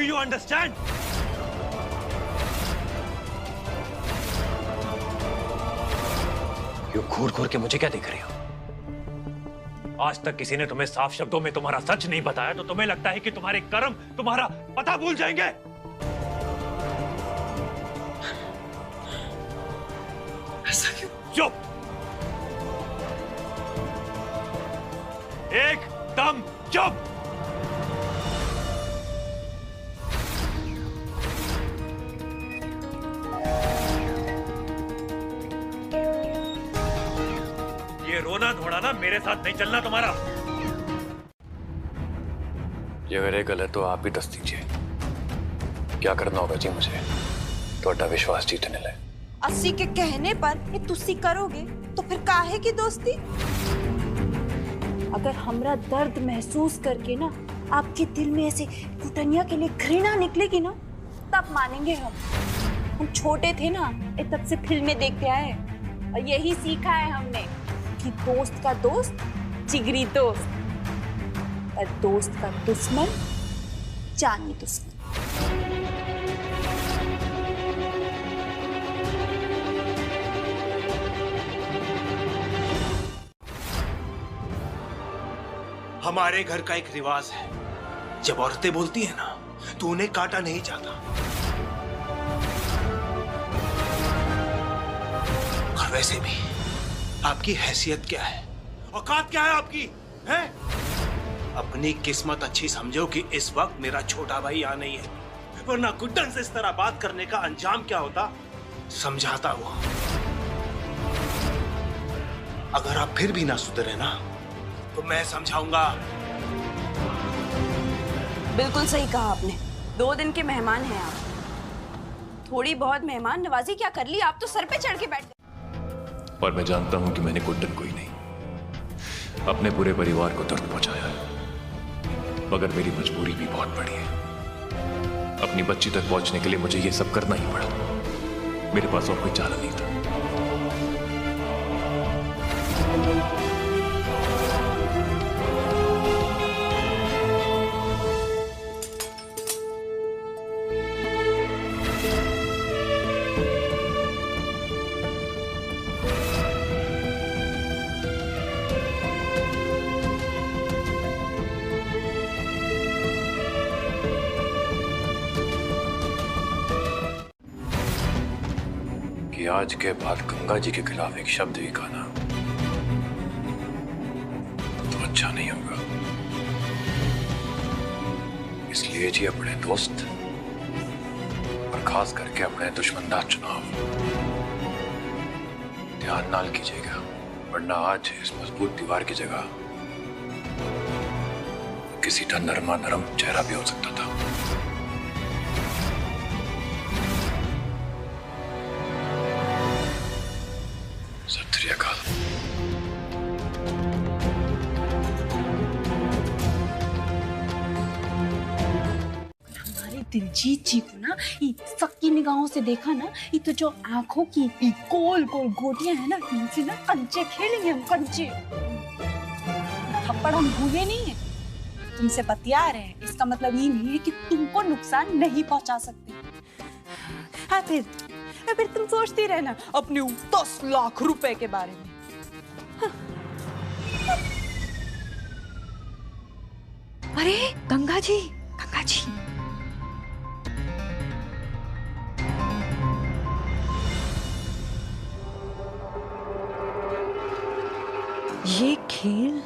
you understand? You घूर घूर के मुझे क्या देख रही हो? आज तक किसी ने तुम्हें साफ शब्दों में तुम्हारा सच नहीं बताया तो तुम्हें लगता है कि तुम्हारे कर्म तुम्हारा पता भूल जाएंगे? ऐसा क्यों? चुप! एकदम चुप! ये रोना धोड़ाना मेरे साथ नहीं चलना तुम्हारा। ये अगर एक गलत तो आप ही दस दीजिए। क्या करना होगा जी मुझे थोड़ा विश्वास जीतने ले? अस्सी के कहने पर ये तुसी करोगे तो फिर काहे की दोस्ती? अगर हमरा दर्द महसूस करके ना आपके दिल में ऐसे कुटनिया के लिए घृणा निकलेगी ना तब मानेंगे हम छोटे थे ना ये तब से फिल्में देखते आए और यही सीखा है हमने कि दोस्त का दोस्त जिगरी दोस्त और दोस्त का दुश्मन जानी दुश्मन। हमारे घर का एक रिवाज है, जब औरतें बोलती है ना तो उन्हें काटा नहीं जाता। और वैसे भी आपकी हैसियत क्या है, औकात क्या है आपकी? है? अपनी किस्मत अच्छी समझो कि इस वक्त मेरा छोटा भाई यहाँ नहीं है, वरना गुड्डन से इस तरह बात करने का अंजाम क्या होता समझाता हुआ। अगर आप फिर भी ना सुधरे ना तो मैं समझाऊंगा। बिल्कुल सही कहा आपने। 2 दिन के मेहमान हैं आप। थोड़ी बहुत मेहमान नवाजी क्या कर ली, आप तो सर पे चढ़ के बैठ गए। और मैं जानता हूं कि मैंने गुड्डन को ही नहीं अपने पूरे परिवार को दर्द पहुंचाया है, मगर मेरी मजबूरी भी बहुत बड़ी है। अपनी बच्ची तक पहुंचने के लिए मुझे ये सब करना ही पड़ा। मेरे पास और कोई चारा नहीं था। कि आज के बाद गंगा जी के खिलाफ एक शब्द भी कहना तो अच्छा नहीं होगा। इसलिए जी अपने दोस्त और खास करके अपने दुश्मन का चुनाव ध्यान नाल कीजिएगा, वरना आज इस मजबूत दीवार की जगह किसी का नरमा नरम चेहरा भी हो सकता था। सत श्री अकाल। हमारे दिलजीत जी को ना ये सबकी निगाहों से देखा ना, ये तो जो आंखों की गोल गोल गोटियां है ना, इनसे ना कंचे खेलेंगे हम, कंचे। थप्पड़ हम भूले नहीं है, तुमसे बतिया रहे हैं, इसका मतलब ये नहीं है कि तुमको नुकसान नहीं पहुंचा सकते। हाँ फिर तुम सोचती रहना अपने 10 लाख रुपए के बारे में। हाँ। अरे गंगा जी, गंगा जी, ये खेल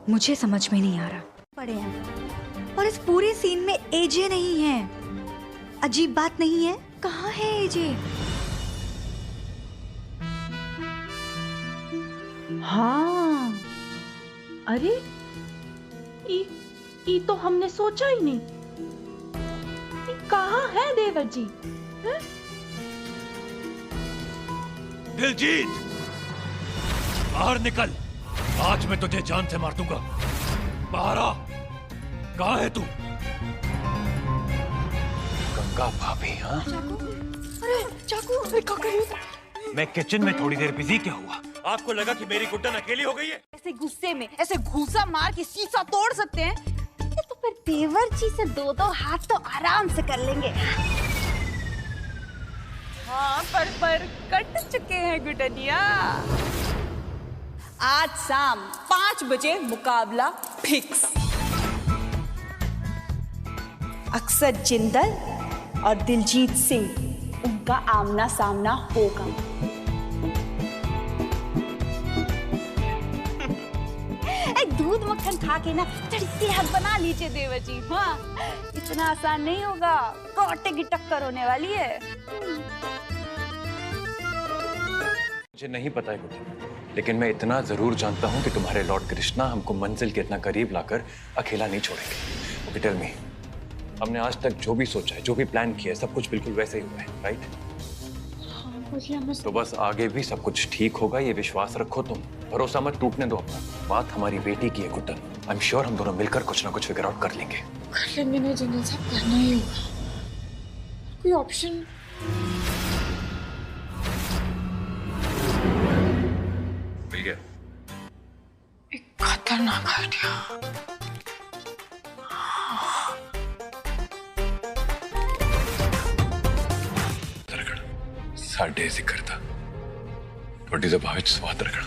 मुझे समझ में नहीं आ रहा। पड़े हैं और इस पूरे सीन में एजे नहीं है। अजीब बात नहीं है? कहाँ है एजे? हाँ, अरे ई तो हमने सोचा ही नहीं। कहाँ है देवर जी? है? दिलजीत, बाहर निकल, आज मैं तुझे जान से मार दूंगा। बाहर आ, कहाँ है तू? गंगा भाभी? हाँ, अरे चाकू, अरे क्या कर रही हो? मैं किचन में थोड़ी देर बिजी क्या हुआ? आपको लगा कि मेरी गुड्डन अकेली हो गई है? ऐसे गुस्से में ऐसे घूसा मार के शीशा तोड़ सकते हैं? ये तो पर देवर जी से दो दो हाथ तो आराम से कर लेंगे। हाँ पर कट चुके हैं गुटनिया। आज शाम 5 बजे मुकाबला फिक्स। अक्सर जिंदल और दिलजीत सिंह, उनका आमना सामना होगा। एक दूध मक्खन खा के ना थोड़ी सेहत बना लीजिए देवर जी। हाँ, इतना आसान नहीं होगा, कांटे की टक्कर होने वाली है। मुझे नहीं पता है कुछ, लेकिन मैं इतना जरूर जानता हूँ कि तुम्हारे लॉर्ड कृष्णा हमको मंजिल के इतना करीब लाकर अकेला नहीं छोड़ेंगे। ओके टेल मी, हमने आज तक जो भी सोचा है, जो भी प्लान किया है, सब कुछ बिल्कुल वैसे ही हुआ है, राइट? तो बस आगे भी सब कुछ ठीक होगा, ये विश्वास रखो तुम। भरोसा मत टूटने दो अपना। बात हमारी बेटी की है गुड्डन। आई एम श्योर हम दोनों मिलकर कुछ ना कुछ फिगर आउट कर लेंगे। कर लेंगे ना जिंदल साहब, करना ही होगा। कोई ऑप्शन? मिल गया। एक खतरनाक आइडिया। साढ़े जिक्र था थोड़ी जबान स्वाद रखना।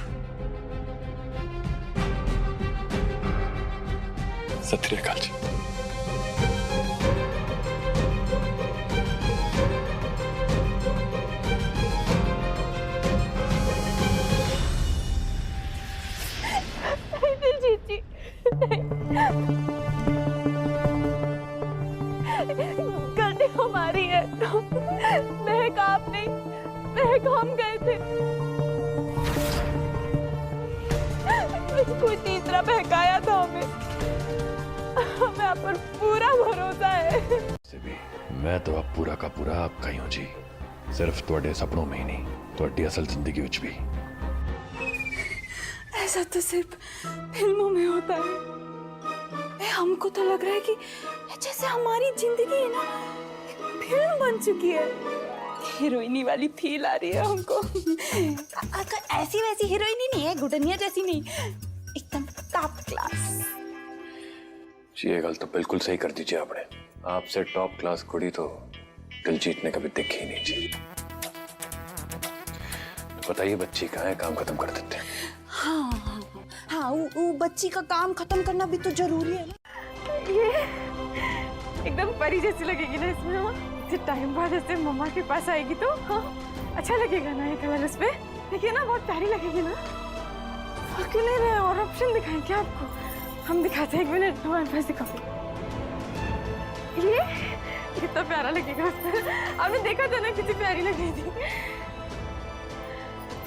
सत श्री अकाल जी। दिलजीत जी, गलती हमारी है। महक आप नहीं, महक हम गए थे। कोई तीसरा बहकाया था हमें आप पर पूरा भरोसा है। मैं तो अब पूरा का पूरा आपका ही हूं जी, सिर्फ तुहाडे सपनों में ही नहीं, तुहाडी असल जिंदगी विच भी। ऐसा तो सिर्फ फिल्मों में होता है। हमको तो लग रहा है कि जैसे हमारी जिंदगी है ना, एक फिल्म बन चुकी है। हीरोइनी वाली फील आ रही है हमको। ऐसी वैसी हीरोइनी नहीं है, गुडनिया जैसी नहीं, एकदम टॉप क्लास। जी ये गल तो बिल्कुल सही कर दीजिए आपने। आपसे टॉप क्लास कुड़ी तो दिलजीत ने कभी देखी ही नहीं जी। तो बताइए बच्ची कहाँ है, काम खत्म कर देते हैं। हाँ, वो बच्ची का काम खत्म करना भी तो जरूरी है ना। ये एकदम परी जैसी लगेगी ना इसमें। हाँ, इतने टाइम बाद ऐसे मम्मा के पास आएगी तो हाँ अच्छा लगेगा ना। ये कलर इस पे देखिए ना, बहुत प्यारी लगेगी ना। और क्यों नहीं रहे, और ऑप्शन दिखाएं क्या आपको? हम दिखाते हैं, 1 मिनट हमारे पास दिखाओ। ये कितना प्यारा लगेगा उस पर। आपने देखा था ना कितनी प्यारी लग रही थी।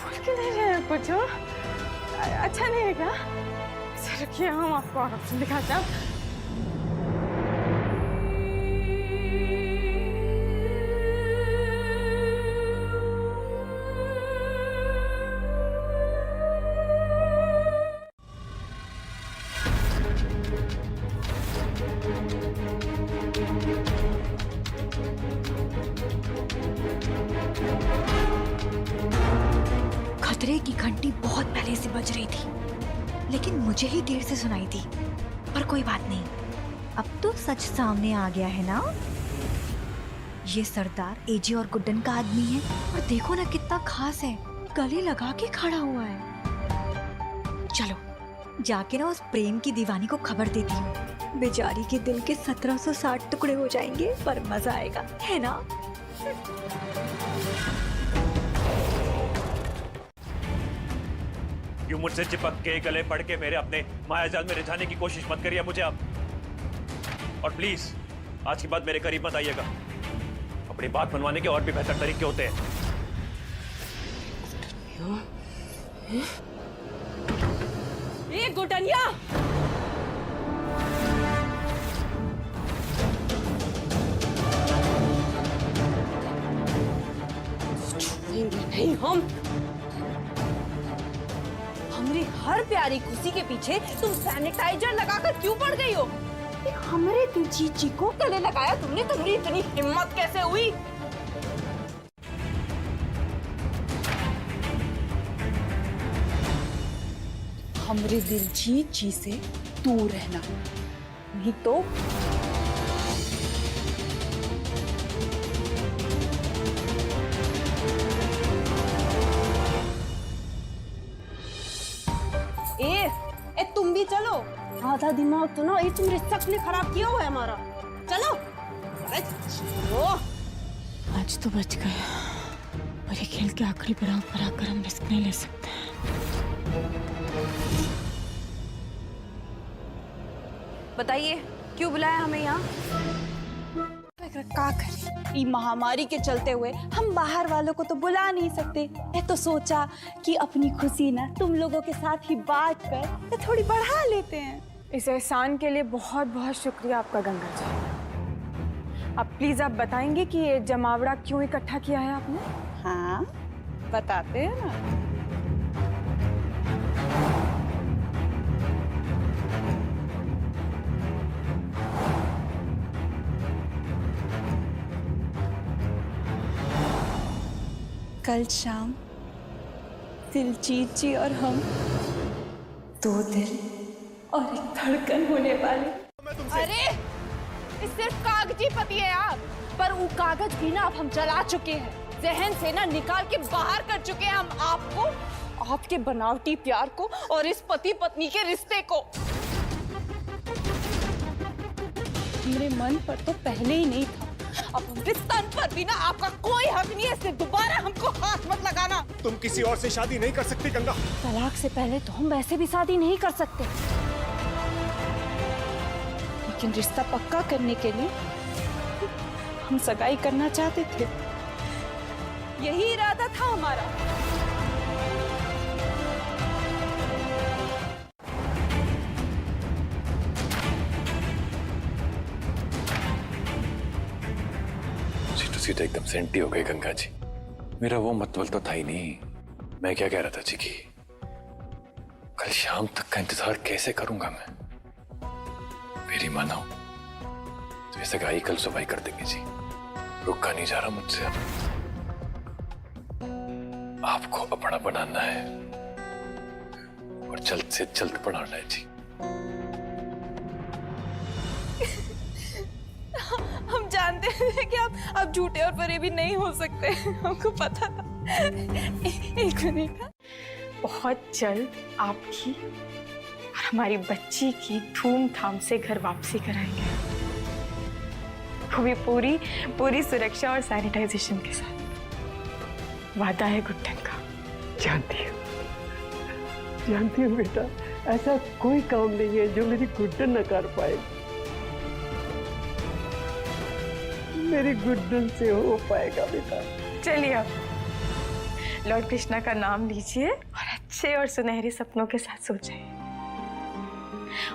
बोल क्यों नहीं रहे कुछ? अच्छा नहीं है क्या? अच्छा रखिए, हम आपको और ऑप्शन दिखाते हैं। खतरे की घंटी बहुत पहले से बज रही थी, लेकिन मुझे ही देर से सुनाई थी। पर कोई बात नहीं, अब तो सच सामने आ गया है ना। ये सरदार एजे और गुड्डन का आदमी है, और देखो ना कितना खास है, गले लगा के खड़ा हुआ है। चलो जाके ना उस प्रेम की दीवानी को खबर देती हूँ। बेचारी के दिल के 1760 टुकड़े हो जाएंगे, पर मजा आएगा, है ना? क्यों मुझसे चिपक के गले पड़ के मेरे अपने मायाजाल में रिझाने की कोशिश मत करिए मुझे आप। और प्लीज आज के बाद मेरे करीब मत आइएगा। अपनी बात मनवाने के और भी बेहतर तरीके होते हैं। ये गुटनिया, नहीं, हमरी हर प्यारी खुशी के पीछे तुम सैनिटाइजर लगाकर क्यों पड़ गई हो? हमारे दिलजीत जी को गले लगाया तुमने, तुम्हारी इतनी हिम्मत कैसे हुई? हमरे दिलजीत जी से दूर रहना, नहीं तो ए तुम भी चलो। आधा दिमाग तो ना ये तुम रिश्ता के लिए खराब किया हुआ है हमारा। चलो। अरे चलो। आज तो बच गया, पर ये खेल के आखिरी पड़ाव पर आकर हम रिस्क नहीं ले सकते। बताइए क्यों बुलाया हमें यहाँ? का करें? ई महामारी के चलते हुए हम बाहर वालों को तो बुला नहीं सकते। ये तो सोचा कि अपनी खुशी ना तुम लोगों के साथ ही बांट कर ये थोड़ी बढ़ा लेते हैं। इस एहसान के लिए बहुत बहुत शुक्रिया आपका गंगा जी। अब प्लीज आप बताएंगे कि ये जमावड़ा क्यों इकट्ठा किया है आपने? हाँ बताते हैं ना। कल शाम दिलजीत जी और हम दो दिल और एक धड़कन होने वाले। अरे ये सिर्फ कागजी पति है आप, पर वो कागज भी ना अब हम जला चुके हैं, जहन से ना निकाल के बाहर कर चुके हैं हम आपको, आपके बनावटी प्यार को और इस पति पत्नी के रिश्ते को। मेरे मन पर तो पहले ही नहीं था, अब हमारे तन पर भी ना आपका कोई हक नहीं है, इससे दोबारा हमको हाथ मत लगाना। तुम किसी और से शादी नहीं कर सकती गंगा। तलाक से पहले तो हम वैसे भी शादी नहीं कर सकते, लेकिन रिश्ता पक्का करने के लिए हम सगाई करना चाहते थे। यही इरादा था हमारा। जी तो एकदम सेंटी हो गई गंगा जी। मेरा वो मतबल तो था ही नहीं। मैं क्या कह रहा था जी कि कल शाम तक का इंतजार कैसे करूंगा मैं? मेरी मानो तो ये सगाई कल सुबह ही कर देंगे जी। रुका नहीं जा रहा मुझसे। आपको अपना बनाना है और जल्द से जल्द बनाना है जी। हम जानते हैं कि आप अब झूठे और परे भी नहीं हो सकते, हमको पता था। एक मिनट। बहुत जल्द आपकी और हमारी बच्ची की धूमधाम से घर वापसी कराएंगे, वो भी पूरी पूरी सुरक्षा और सैनिटाइजेशन के साथ। वादा है गुड्डन का। जानती हूँ बेटा, ऐसा कोई काम नहीं है जो मेरी गुड्डन न कर पाए। मेरी गुड्डन से हो पाएगा बेटा। चलिए अब लॉर्ड कृष्णा का नाम लीजिए और अच्छे और सुनहरे सपनों के साथ सो जाइए,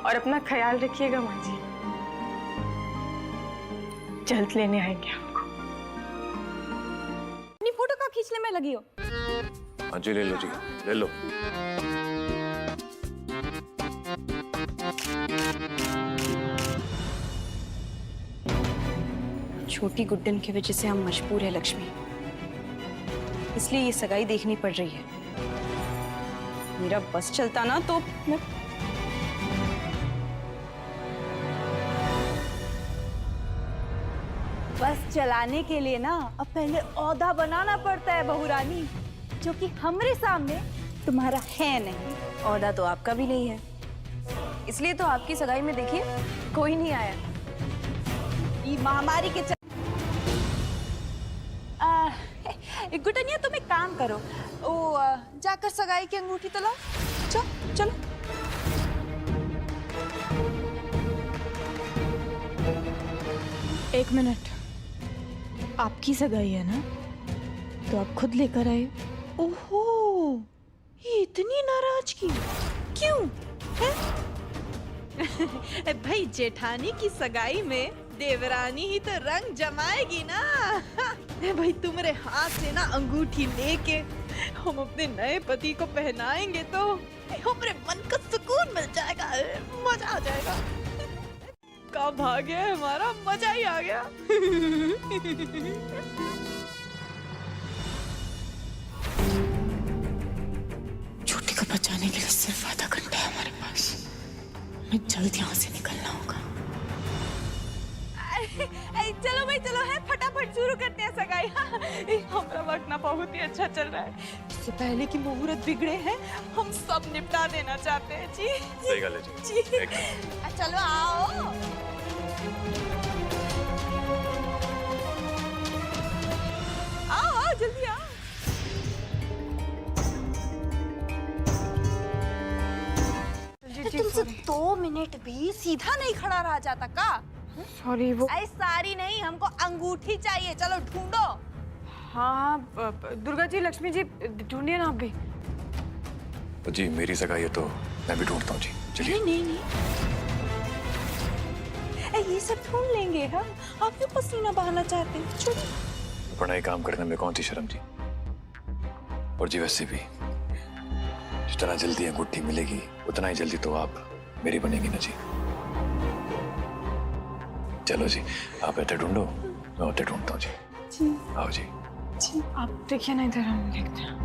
और अपना ख्याल रखिएगा माँ जी। जल्द लेने आएंगे आपको। अपनी फोटो का खींचने में लगी हो? हाँ जी ले लो जी, ले लो। छोटी गुड्डन की वजह से हम मजबूर है लक्ष्मी, इसलिए ये सगाई देखनी पड़ रही है। मेरा बस चलता ना तो मैं बस चलाने के लिए ना अब पहले औदा बनाना पड़ता है बहुरानी, जो कि हमारे सामने तुम्हारा है नहीं। औदा तो आपका भी नहीं है, इसलिए तो आपकी सगाई में देखिए कोई नहीं आया। ये महामारी के गुटनिया तुम एक काम करो, वो जाकर सगाई की अंगूठी तो लाओ। चलो चलो। एक मिनट, आपकी सगाई है ना, तो आप खुद लेकर आए। ओहो, ये इतनी नाराजगी क्यों है? भाई जेठानी की सगाई में देवरानी ही तो रंग जमाएगी ना। भाई तुम्हारे हाथ से ना अंगूठी लेके हम अपने नए पति को पहनाएंगे तो हमारे मन को सुकून मिल जाएगा, मजा आ जाएगा। का भाग्य है हमारा, मजा ही आ गया। छोटी को बचाने के लिए सिर्फ आधा घंटा है हमारे पास। हमें जल्द यहाँ से निकलना होगा। चलो भाई चलो है, फटाफट शुरू करते हैं सगाई। हमारा वक्त ना बहुत ही अच्छा चल रहा है, इससे पहले कि मुहूर्त बिगड़े हैं हम सब निपटा देना चाहते हैं जी। सही गल है जी। जी चलो आओ। आओ जल्दी आओ। तुमसे 2 मिनट भी सीधा नहीं खड़ा रहा जाता का? सॉरी वो ऐ सारी नहीं, हमको अंगूठी चाहिए, चलो ढूंढो। हाँ दुर्गा जी, लक्ष्मी जी, ढूंढिए ना आप भी। तो जी मेरी सगाई है तो मैं भी ढूंढता हूँ जी, चलिए। नहीं नहीं ये सब ढूंढ लेंगे हम, आप क्यों पसीना बहाना चाहते हैं? छोड़िए। अपना ही काम करने में कौन सी शर्म जी। और जी वैसे भी जितना जल्दी अंगूठी मिलेगी उतना ही जल्दी तो आप मेरी बनेगी ना जी। चलो जी, आप ऐसे ढूंढो, मैं उधर ढूंढता हूँ जी। आओ जी। आप देखिए ना इधर, हम देखते हैं।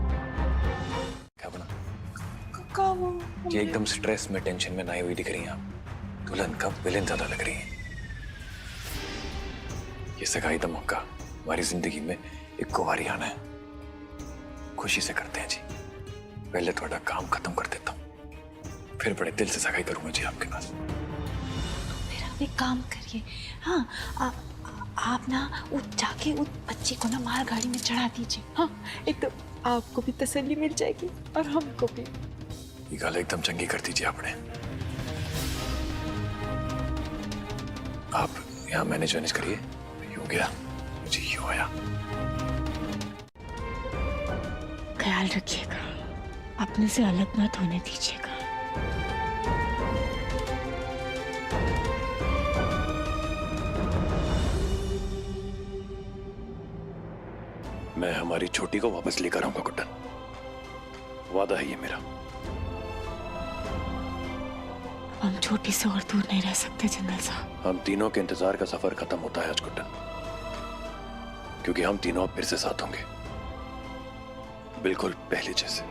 क्या बना कब जी? एकदम स्ट्रेस में, टेंशन में नहाई हुई दिख रही हैं आप। दुल्हन का विलेन ज्यादा लग रही है। ये सगाई का मौका हमारी जिंदगी में एक कुंवारी आना है, खुशी से करते हैं जी। पहले थोड़ा काम खत्म कर देता हूँ, फिर बड़े दिल से सगाई करूंगा जी आपके पास। फिर आप एक काम करिए, हाँ आप ना जाके उस बच्ची को ना मालगाड़ी में चढ़ा दीजिए। हाँ, एक तो आपको भी तसल्ली मिल जाएगी और हमको भी। ये गाल एकदम चंगी कर दीजिए आपने। आप यहाँ मैनेज वैनेज करिए। यूं गया जी, यूं आया। ख्याल रखिएगा, अपने से अलग मत होने दीजिएगा। मैं हमारी छोटी को वापस लेकर आऊंगा कुट्टन, वादा है ये मेरा। हम छोटी से और दूर नहीं रह सकते जिंदल साहब। हम तीनों के इंतजार का सफर खत्म होता है आज कुट्टन, क्योंकि हम तीनों अब फिर से साथ होंगे, बिल्कुल पहले जैसे।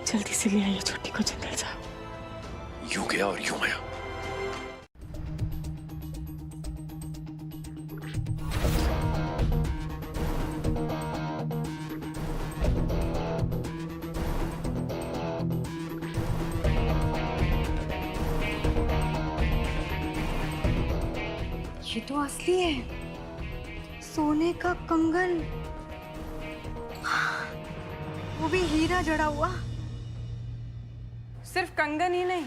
जल्दी से ले आइए छोटी को जिंदल साहब। यूं गया और यूं आया। ये तो असली है, सोने का कंगन, वो भी हीरा जड़ा हुआ। सिर्फ कंगन ही नहीं,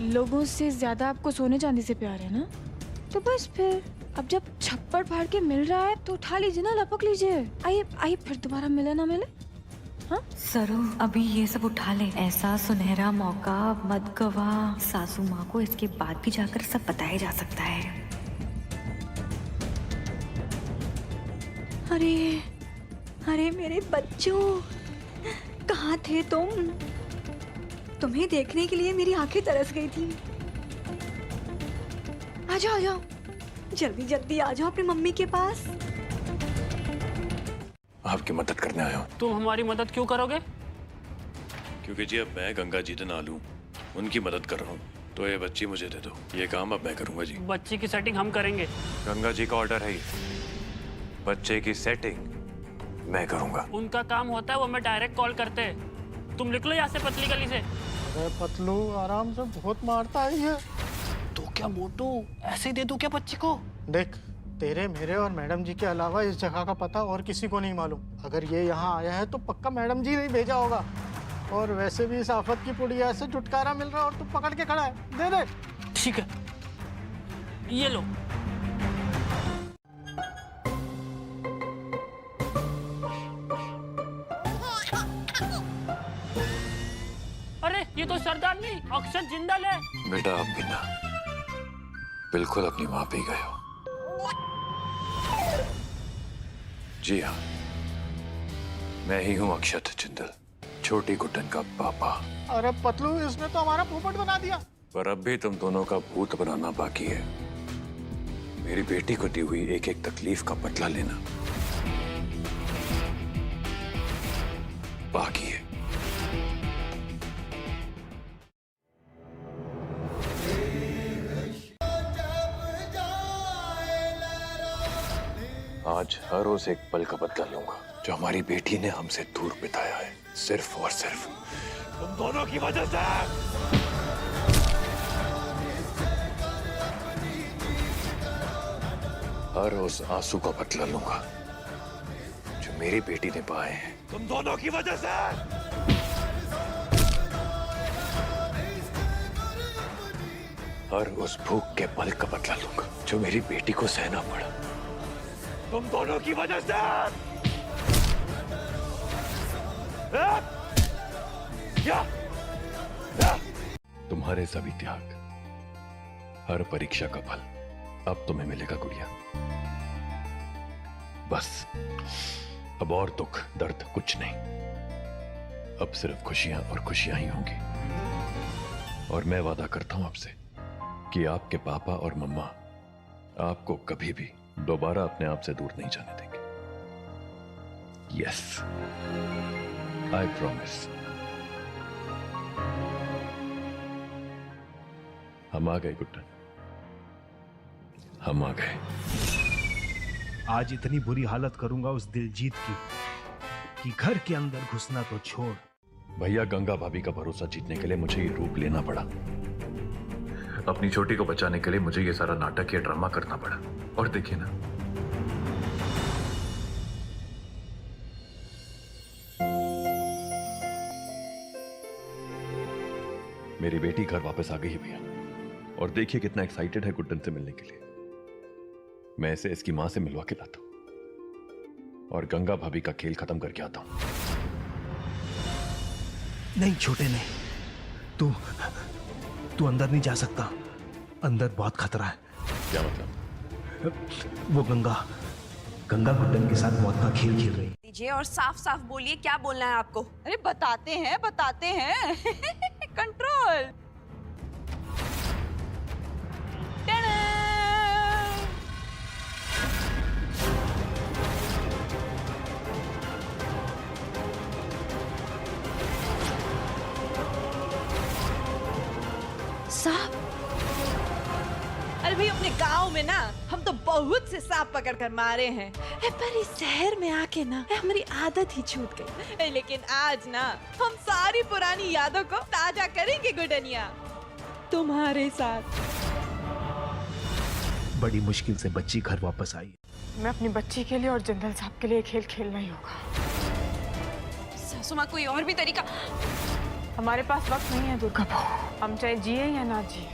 लोगों से ज्यादा आपको सोने चांदी से प्यार है ना, तो बस फिर अब जब छप्पड़ फाड़ के मिल रहा है तो उठा लीजिए ना, लपक लीजिए। आइए आइए, फिर दोबारा मिले ना मिले। हाँ सरो, अभी ये सब उठा ले, ऐसा सुनहरा मौका मत गवा। सासू माँ को इसके बाद भी जाकर सब बताया जा सकता है। अरे अरे मेरे बच्चों, कहाँ थे तुम? तुम्हें देखने के लिए मेरी आंखें तरस गई थी। आ जाओ, जल्दी जल्दी आ जाओ अपनी मम्मी के पास। आपकी मदद करने आया हूँ। तुम हमारी मदद क्यों करोगे? क्योंकि जी अब मैं गंगा जी ना लूं, उनकी मदद कर रहा हूँ, तो ये बच्ची मुझे दे दो। ये काम अब मैं करूंगा जी। बच्ची की सेटिंग हम करेंगे। गंगा जी का ऑर्डर है ये, बच्चे की सेटिंग मैं करूंगा। उनका काम होता है, वो हमें डायरेक्ट कॉल करते हैं। तुम निकलो यहाँ से पतली गली से। अरे पतलू, आराम से, बहुत मारता है ये। तो क्या मोटू, ऐसे दे दूं क्या बच्ची को? देख, तेरे, मेरे और मैडम जी के अलावा इस जगह का पता और किसी को नहीं मालूम। अगर ये यहाँ आया है तो पक्का मैडम जी ने भेजा होगा। और वैसे भी इस आफत की पुड़िया से छुटकारा मिल रहा है और तू पकड़ के खड़ा है। दे दे। ठीक है, ये लो। अरे ये तो सरदार नहीं, अक्षर जिंदल है। बेटा आप भी ना बिल्कुल अपनी माँ पे गए हो। जी हाँ, मैं ही हूँ अक्षत जिंदल, छोटी गुड्डन का पापा। अरे पतलू, इसने तो हमारा पोपट बना दिया। पर अब भी तुम दोनों का भूत बनाना बाकी है। मेरी बेटी को दी हुई एक एक तकलीफ का बदला लेना बाकी है। आज हर रोज एक पल का बदला लूंगा जो हमारी बेटी ने हमसे दूर बिताया है, सिर्फ और सिर्फ तुम दोनों की वजह से। हर रोज आंसू का बदला लूंगा जो मेरी बेटी ने पाए हैं तुम दोनों की वजह से। हर उस भूख के पल का बदला लूंगा जो मेरी बेटी को सहना पड़ा तुम दोनों की वजह से। तुम्हारे सभी त्याग, हर परीक्षा का फल अब तुम्हें मिलेगा गुड़िया। बस अब और दुख दर्द कुछ नहीं, अब सिर्फ खुशियां और खुशियां ही होंगी। और मैं वादा करता हूं आपसे कि आपके पापा और मम्मा आपको कभी भी दोबारा अपने आप से दूर नहीं जाने देंगे। Yes, I promise. हम आ गए गुड्डन, हम आ गए। आज इतनी बुरी हालत करूंगा उस दिलजीत की कि घर के अंदर घुसना तो छोड़। भैया, गंगा भाभी का भरोसा जीतने के लिए मुझे ये रूप लेना पड़ा। अपनी छोटी को बचाने के लिए मुझे ये सारा नाटक या ड्रामा करना पड़ा। और देखिए ना, मेरी बेटी घर वापस आ गई है भैया। और देखिए कितना एक्साइटेड है गुड्डन से मिलने के लिए। मैं इसे इसकी मां से मिलवा के लाता हूं और गंगा भाभी का खेल खत्म करके आता हूं। नहीं छोटे, नहीं, तू अंदर नहीं जा सकता। अंदर बहुत खतरा है। क्या मतलब? वो गंगा गुड्डन के साथ मौत का खेल खेल रही है। दीजिए और साफ साफ बोलिए, क्या बोलना है आपको? अरे बताते हैं कंट्रोल। सांप? अरे भाई, अपने गांव में ना हम तो बहुत से सांप पकड़ कर मारे हैं, पर इस शहर में आके ना हमारी आदत ही छूट गई। लेकिन आज ना हम सारी पुरानी यादों को ताजा करेंगे गुडनिया, तुम्हारे साथ। बड़ी मुश्किल से बच्ची घर वापस आई। मैं अपनी बच्ची के लिए और जनरल साहब के लिए खेल खेलना ही होगा। सासू माँ, कोई और भी तरीका? हमारे पास वक्त नहीं है दुर्गा बहू, हम चाहे जिए या ना जिए,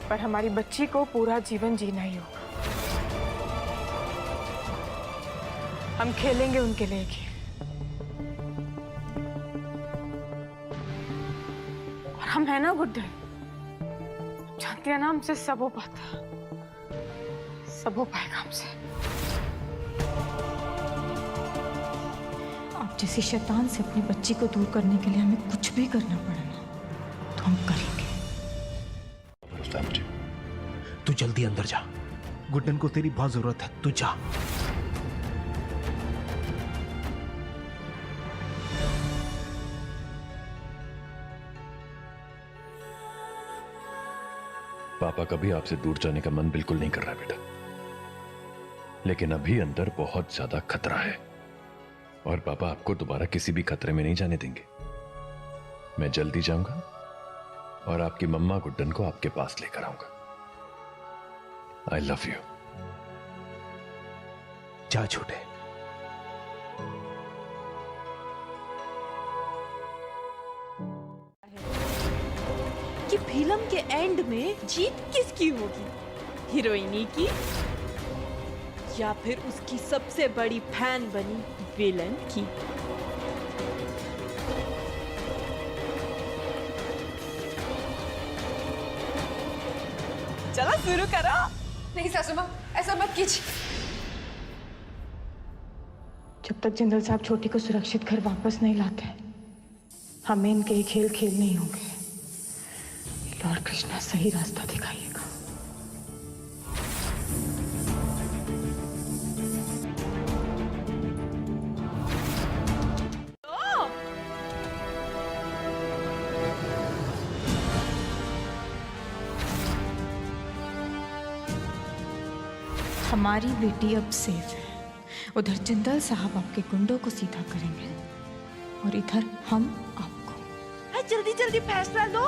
पर हमारी बच्ची को पूरा जीवन जीना ही होगा। हम खेलेंगे उनके लिए खेल, और हम है ना गुड्डे, जानती है ना हमसे सब हो पाता, सब हो पाएगा हमसे। आप जैसी शैतान से अपनी बच्ची को दूर करने के लिए हमें कुछ भी करना पड़े ना, तो हम करेंगे। मुझे तू जल्दी अंदर जा, गुड्डन को तेरी बहुत जरूरत है, तू जा। पापा का भी आपसे दूर जाने का मन बिल्कुल नहीं कर रहा है बेटा, लेकिन अभी अंदर बहुत ज्यादा खतरा है और पापा आपको दोबारा किसी भी खतरे में नहीं जाने देंगे। मैं जल्दी जाऊंगा और आपकी मम्मा गुड्डन को आपके पास लेकर आऊंगा। I love you. जा छोटे। कि फिल्म के एंड में जीत किसकी होगी, हीरोइनी की या फिर उसकी सबसे बड़ी फैन बनी विलन की? चलो शुरू करो। नहीं सासू माँ, ऐसा मत कीजिए। जब तक जिंदल साहब छोटी को सुरक्षित घर वापस नहीं लाते, हमें इनके ये खेल खेल नहीं होंगे। लॉर्ड कृष्णा सही रास्ता दिखाइएगा। हमारी बेटी अब सेफ है। उधर जिंदल साहब आपके गुंडों को सीधा करेंगे और इधर हम आपको। जल्दी जल्दी फैसला लो।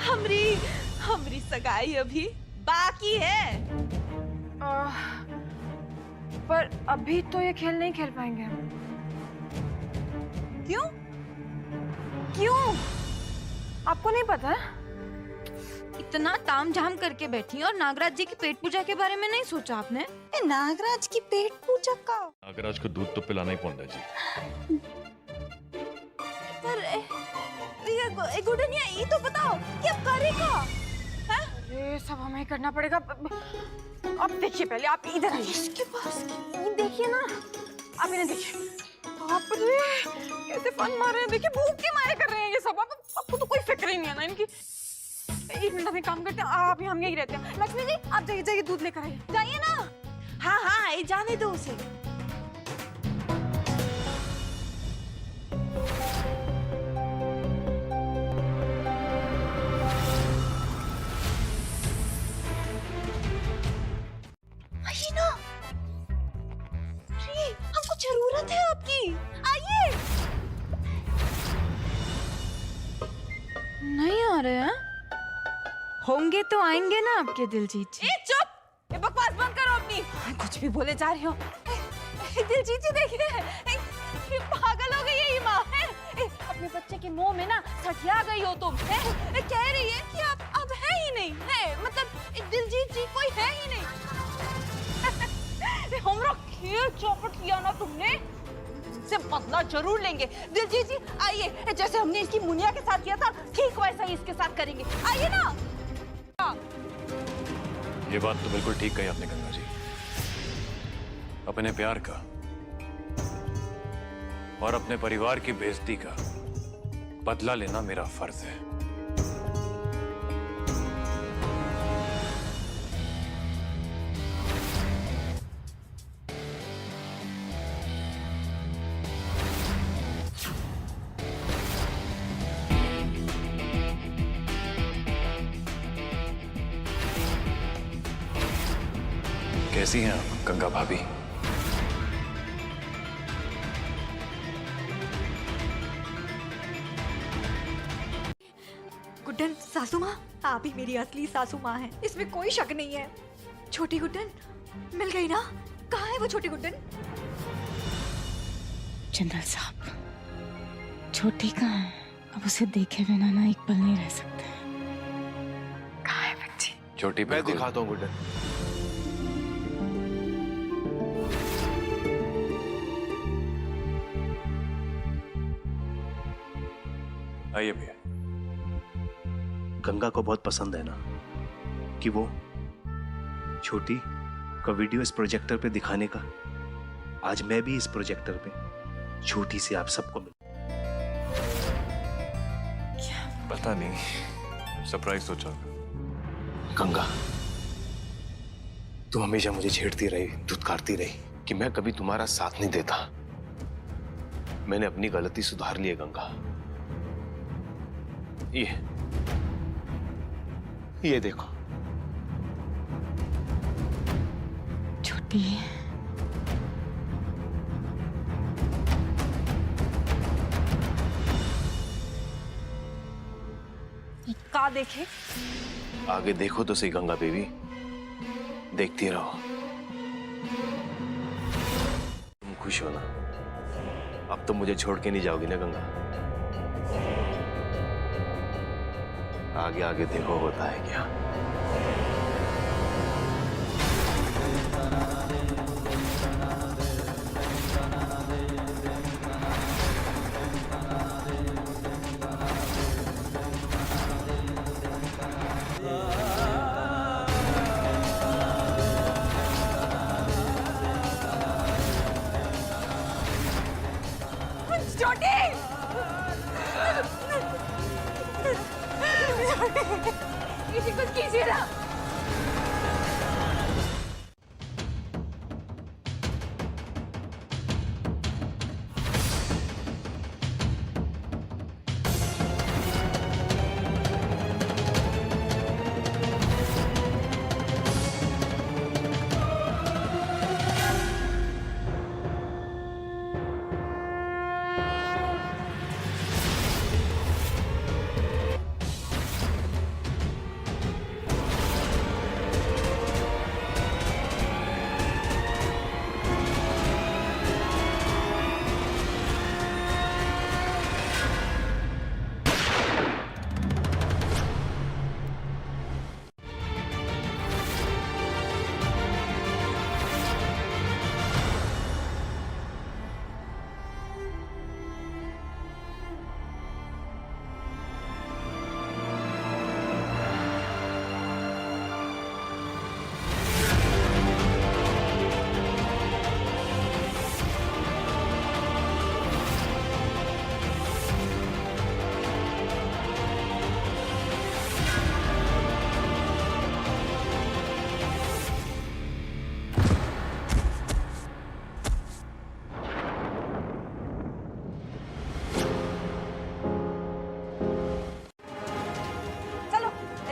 हमरी सगाई अभी बाकी है। पर अभी तो ये खेल नहीं खेल पाएंगे हम। क्यों? क्यों? आपको नहीं पता है? इतना ताम झाम करके बैठी और नागराज जी की पेट पूजा के बारे में नहीं सोचा आपने? नागराज की पेट पूजा का? नागराज को दूध तो पिलाना ही पड़ता जी। पर गुडनिया ये तो बताओ क्या करेगा? ये सब हमें ही करना पड़ेगा। अब देखिए, पहले आप इधर आइए। इसके पास ये देखिए ना, आप इन्हें देखिए। बाप रे, कैसे फन मार रहे हैं। देखिए भूख के मारे कर रहे हैं ये सब। आपको तो कोई फिक्र ही नहीं है ना इनकी। एक मिनट में काम करते हैं, आप हम यही रहते हैं। लक्ष्मी जी आप जाइए दूध लेकर आइए। जाइए ना। हाँ जाने दो उसे। आइए ना। हमको जरूरत है आपकी, आइए। नहीं आ रहे हैं? होंगे तो आएंगे ना आपके दिलजीत जी। चुप, ये बकवास बंद करो अपनी। कुछ भी बोले जा रही हो। दिलजीत जी देखिए, ये पागल हो गई है ये माँ। अपने बच्चे के मुंह में ना सठिया गई हो तुम। कह रही है कि आप अब है ही नहीं है, मतलब दिलजीत जी कोई है ही नहीं। हमरा खेल चौपट किया ना तुमने, से बदला जरूर लेंगे। दिलजीत जी आइए, जैसे हमने इसकी मुनिया के साथ किया था ठीक वैसा ही इसके साथ करेंगे। आइए ना। ये बात तो बिल्कुल ठीक कही आपने गंगा जी। अपने प्यार का और अपने परिवार की बेइज्जती का बदला लेना मेरा फर्ज है। कैसी हैं आप गंगा भाभी? गुड्डन सासू माँ, आप ही मेरी असली सासू माँ हैं, इसमें कोई शक नहीं है। छोटी गुड्डन मिल गई ना? कहाँ है वो छोटी गुड्डन? जिंदल साहब, छोटी कहाँ है? अब उसे देखे बिना ना एक पल नहीं रह सकते। कहाँ है बच्ची? छोटी मैं दिखाता हूँ गुड्डन। आइए भैया। गंगा को बहुत पसंद है ना कि वो छोटी का वीडियो इस प्रोजेक्टर पे दिखाने का। आज मैं भी इस प्रोजेक्टर पे छोटी से आप सबको मिल। पता नहीं, सरप्राइज सोचा। गंगा, तुम हमेशा मुझे छेड़ती रही, धुतकारती रही कि मैं कभी तुम्हारा साथ नहीं देता। मैंने अपनी गलती सुधार ली है गंगा। ये देखो छोटी, का देखे? आगे देखो तो सही गंगा बेबी, देखती रहो। तुम खुश हो ना? अब तो मुझे छोड़ के नहीं जाओगी ना गंगा? आगे आगे देखो होता है क्या। छोटी किसी कुछ कीजिए ना।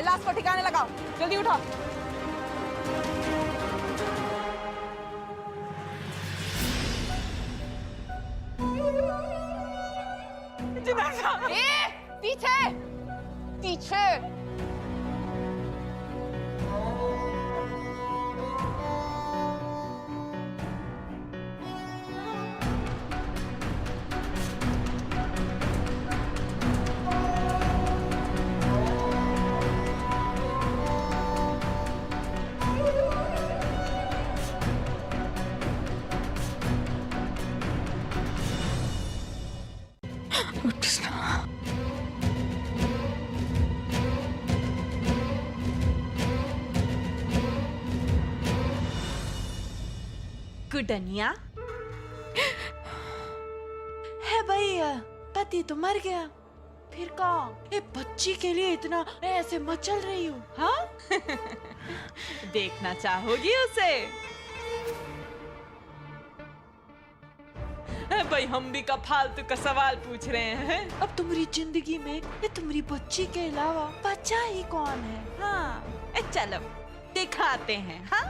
लाश को ठिकाने लगाओ, जल्दी उठाओ। पीछे पीछे गुडनिया है भाई, पति तो मर गया, फिर कौन? ये बच्ची के लिए इतना ऐसे मचल रही हूँ, हाँ? देखना चाहोगी उसे? भाई हम भी का फालतू का सवाल पूछ रहे हैं। अब तुम्हारी जिंदगी में ये तुम्हारी बच्ची के अलावा बच्चा ही कौन है? हाँ चलो दिखाते हैं, हाँ?